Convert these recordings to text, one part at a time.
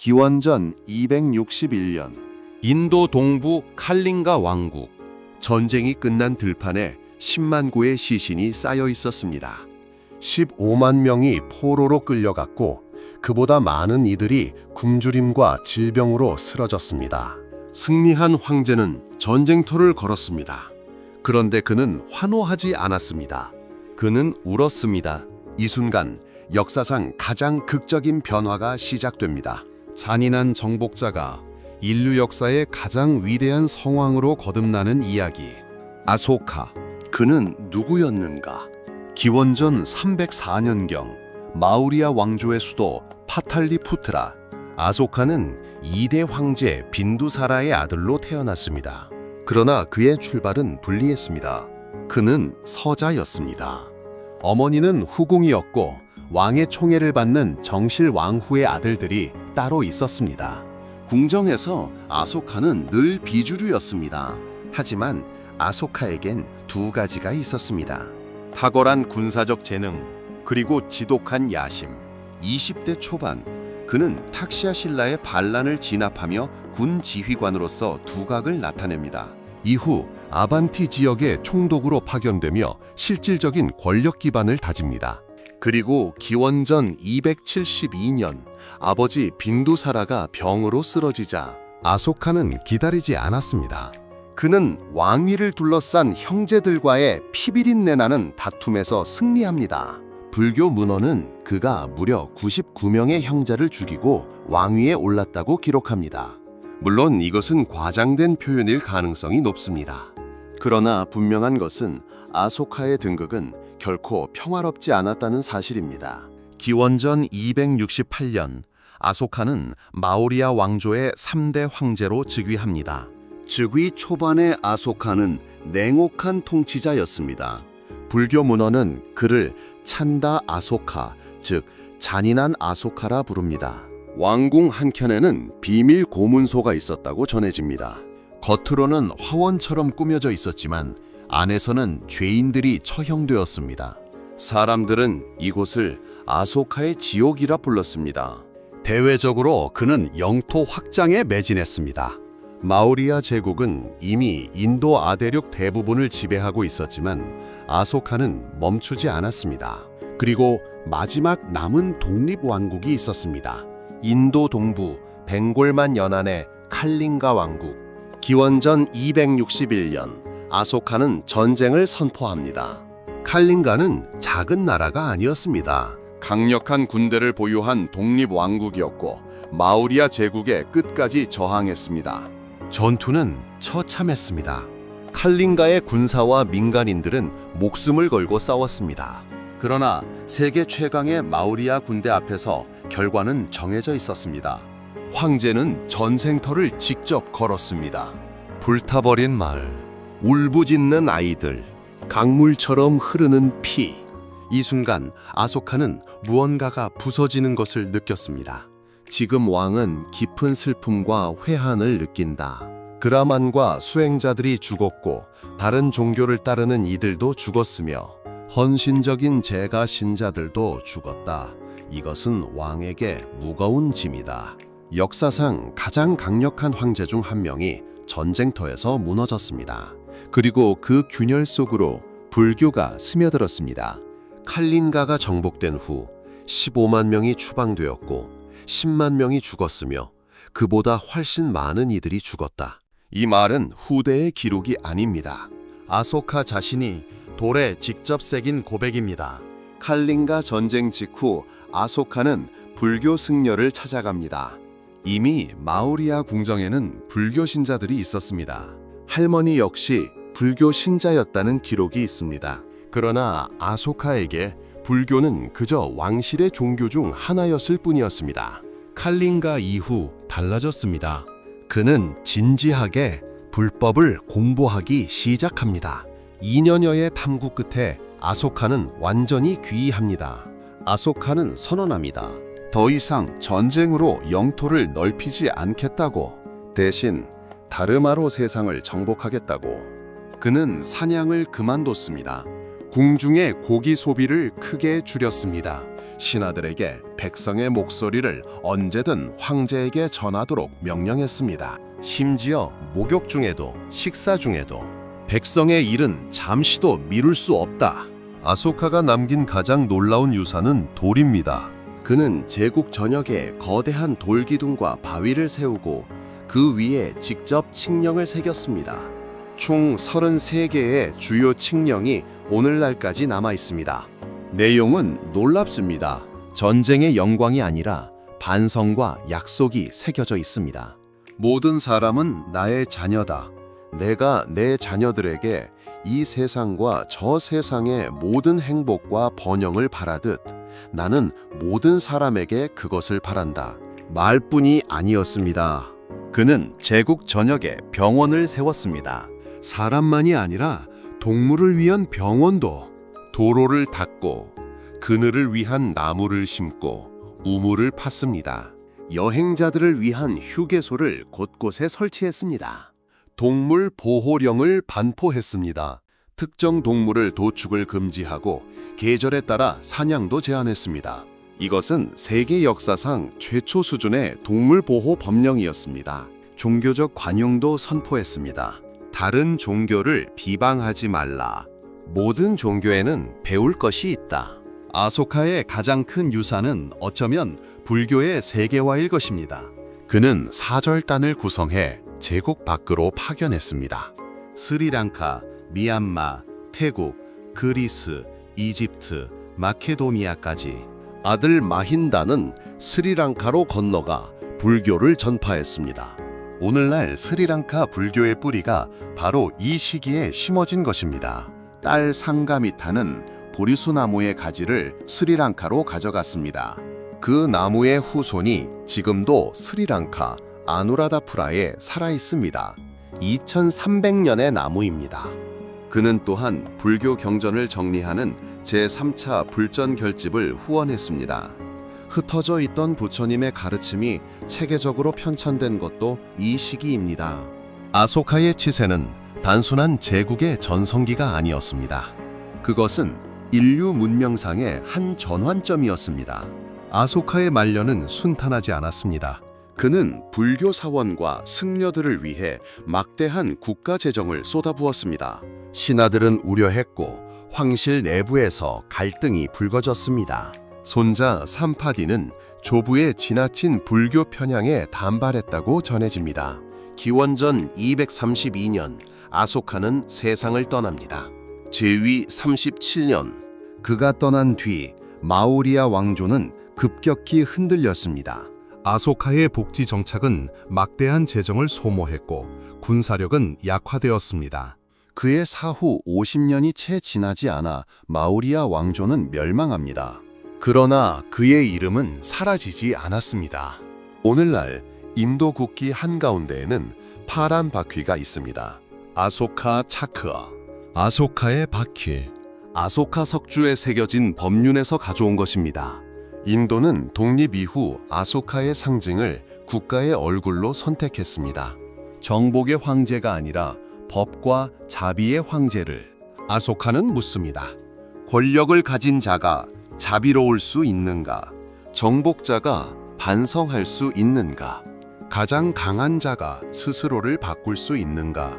기원전 261년 인도 동부 칼링가 왕국. 전쟁이 끝난 들판에 10만 구의 시신이 쌓여 있었습니다. 15만 명이 포로로 끌려갔고 그보다 많은 이들이 굶주림과 질병으로 쓰러졌습니다. 승리한 황제는 전쟁터를 걸었습니다. 그런데 그는 환호하지 않았습니다. 그는 울었습니다. 이 순간 역사상 가장 극적인 변화가 시작됩니다. 잔인한 정복자가 인류 역사의 가장 위대한 성왕으로 거듭나는 이야기. 아소카. 그는 누구였는가? 기원전 304년경 마우리아 왕조의 수도 파탈리푸트라. 아소카는 2대 황제 빈두사라의 아들로 태어났습니다. 그러나 그의 출발은 불리했습니다. 그는 서자였습니다. 어머니는 후궁이었고 왕의 총애를 받는 정실 왕후의 아들들이 따로 있었습니다. 궁정에서 아소카는 늘 비주류였습니다. 하지만 아소카에겐 두 가지가 있었습니다. 탁월한 군사적 재능, 그리고 지독한 야심. 20대 초반, 그는 탁시아 신라의 반란을 진압하며 군 지휘관으로서 두각을 나타냅니다. 이후 아반티 지역의 총독으로 파견되며 실질적인 권력 기반을 다집니다. 그리고 기원전 272년 아버지 빈두사라가 병으로 쓰러지자 아소카는 기다리지 않았습니다. 그는 왕위를 둘러싼 형제들과의 피비린내 나는 다툼에서 승리합니다. 불교 문헌은 그가 무려 99명의 형제를 죽이고 왕위에 올랐다고 기록합니다. 물론 이것은 과장된 표현일 가능성이 높습니다. 그러나 분명한 것은 아소카의 등극은 결코 평화롭지 않았다는 사실입니다. 기원전 268년 아소카는 마우리아 왕조의 3대 황제로 즉위합니다. 즉위 초반의 아소카는 냉혹한 통치자였습니다. 불교 문헌은 그를 찬다 아소카, 즉 잔인한 아소카라 부릅니다. 왕궁 한켠에는 비밀 고문소가 있었다고 전해집니다. 겉으로는 화원처럼 꾸며져 있었지만 안에서는 죄인들이 처형되었습니다. 사람들은 이곳을 아소카의 지옥이라 불렀습니다. 대외적으로 그는 영토 확장에 매진했습니다. 마우리아 제국은 이미 인도 아대륙 대부분을 지배하고 있었지만 아소카는 멈추지 않았습니다. 그리고 마지막 남은 독립왕국이 있었습니다. 인도 동부 벵골만 연안의 칼링가 왕국. 기원전 261년 아소카는 전쟁을 선포합니다. 칼링가는 작은 나라가 아니었습니다. 강력한 군대를 보유한 독립왕국이었고 마우리아 제국의 끝까지 저항했습니다. 전투는 처참했습니다. 칼링가의 군사와 민간인들은 목숨을 걸고 싸웠습니다. 그러나 세계 최강의 마우리아 군대 앞에서 결과는 정해져 있었습니다. 황제는 전쟁터를 직접 걸었습니다. 불타버린 마을, 울부짖는 아이들, 강물처럼 흐르는 피. 이 순간 아소카는 무언가가 부서지는 것을 느꼈습니다. 지금 왕은 깊은 슬픔과 회한을 느낀다. 그라만과 수행자들이 죽었고 다른 종교를 따르는 이들도 죽었으며 헌신적인 제가 신자들도 죽었다. 이것은 왕에게 무거운 짐이다. 역사상 가장 강력한 황제 중 한 명이 전쟁터에서 무너졌습니다. 그리고 그 균열 속으로 불교가 스며들었습니다. 칼린가가 정복된 후 15만 명이 추방되었고 10만 명이 죽었으며 그보다 훨씬 많은 이들이 죽었다. 이 말은 후대의 기록이 아닙니다. 아소카 자신이 돌에 직접 새긴 고백입니다. 칼링가 전쟁 직후 아소카는 불교 승려를 찾아갑니다. 이미 마우리아 궁정에는 불교 신자들이 있었습니다. 할머니 역시 불교 신자였다는 기록이 있습니다. 그러나 아소카에게 불교는 그저 왕실의 종교 중 하나였을 뿐이었습니다. 칼링가 이후 달라졌습니다. 그는 진지하게 불법을 공부하기 시작합니다. 2년여의 탐구 끝에 아소카는 완전히 귀의합니다. 아소카는 선언합니다. 더 이상 전쟁으로 영토를 넓히지 않겠다고. 대신 다르마로 세상을 정복하겠다고. 그는 사냥을 그만뒀습니다. 궁중의 고기 소비를 크게 줄였습니다. 신하들에게 백성의 목소리를 언제든 황제에게 전하도록 명령했습니다. 심지어 목욕 중에도 식사 중에도 백성의 일은 잠시도 미룰 수 없다. 아소카가 남긴 가장 놀라운 유산은 돌입니다. 그는 제국 전역에 거대한 돌기둥과 바위를 세우고 그 위에 직접 칙령을 새겼습니다. 총 33개의 주요 칙령이 오늘날까지 남아 있습니다. 내용은 놀랍습니다. 전쟁의 영광이 아니라 반성과 약속이 새겨져 있습니다. 모든 사람은 나의 자녀다. 내가 내 자녀들에게 이 세상과 저 세상의 모든 행복과 번영을 바라듯 나는 모든 사람에게 그것을 바란다. 말뿐이 아니었습니다. 그는 제국 전역에 병원을 세웠습니다. 사람만이 아니라 동물을 위한 병원도, 도로를 닦고 그늘을 위한 나무를 심고 우물을 팠습니다. 여행자들을 위한 휴게소를 곳곳에 설치했습니다. 동물 보호령을 반포했습니다. 특정 동물을 도축을 금지하고 계절에 따라 사냥도 제한했습니다. 이것은 세계 역사상 최초 수준의 동물 보호 법령이었습니다. 종교적 관용도 선포했습니다. 다른 종교를 비방하지 말라. 모든 종교에는 배울 것이 있다. 아소카의 가장 큰 유산은 어쩌면 불교의 세계화일 것입니다. 그는 사절단을 구성해 제국 밖으로 파견했습니다. 스리랑카, 미얀마, 태국, 그리스, 이집트, 마케도니아까지. 아들 마힌다는 스리랑카로 건너가 불교를 전파했습니다. 오늘날 스리랑카 불교의 뿌리가 바로 이 시기에 심어진 것입니다. 딸 상가미타는 보리수나무의 가지를 스리랑카로 가져갔습니다. 그 나무의 후손이 지금도 스리랑카 아누라다푸라에 살아 있습니다. 2300년의 나무입니다. 그는 또한 불교 경전을 정리하는 제3차 불전 결집을 후원했습니다. 흩어져 있던 부처님의 가르침이 체계적으로 편찬된 것도 이 시기입니다. 아소카의 치세는 단순한 제국의 전성기가 아니었습니다. 그것은 인류 문명상의 한 전환점이었습니다. 아소카의 말년은 순탄하지 않았습니다. 그는 불교 사원과 승려들을 위해 막대한 국가 재정을 쏟아부었습니다. 신하들은 우려했고 황실 내부에서 갈등이 불거졌습니다. 손자 삼파디는 조부의 지나친 불교 편향에 반발했다고 전해집니다. 기원전 232년 아소카는 세상을 떠납니다. 제위 37년 그가 떠난 뒤 마우리아 왕조는 급격히 흔들렸습니다. 아소카의 복지 정착은 막대한 재정을 소모했고 군사력은 약화되었습니다. 그의 사후 50년이 채 지나지 않아 마우리아 왕조는 멸망합니다. 그러나 그의 이름은 사라지지 않았습니다. 오늘날 인도 국기 한가운데에는 파란 바퀴가 있습니다. 아소카 차크, 아소카의 바퀴, 아소카 석주에 새겨진 법륜에서 가져온 것입니다. 인도는 독립 이후 아소카의 상징을 국가의 얼굴로 선택했습니다. 정복의 황제가 아니라 법과 자비의 황제를. 아소카는 묻습니다. 권력을 가진 자가 자비로울 수 있는가? 정복자가 반성할 수 있는가? 가장 강한 자가 스스로를 바꿀 수 있는가?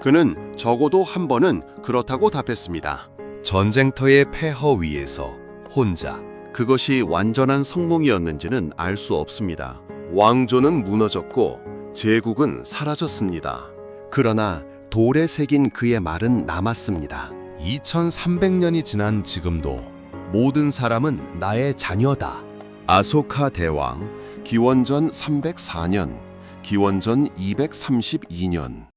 그는 적어도 한 번은 그렇다고 답했습니다. 전쟁터의 폐허 위에서 혼자. 그것이 완전한 성몽이었는지는 알 수 없습니다. 왕조는 무너졌고 제국은 사라졌습니다. 그러나 돌에 새긴 그의 말은 남았습니다. 2300년이 지난 지금도 모든 사람은 나의 자녀다. 아소카 대왕, 기원전 304년, 기원전 232년.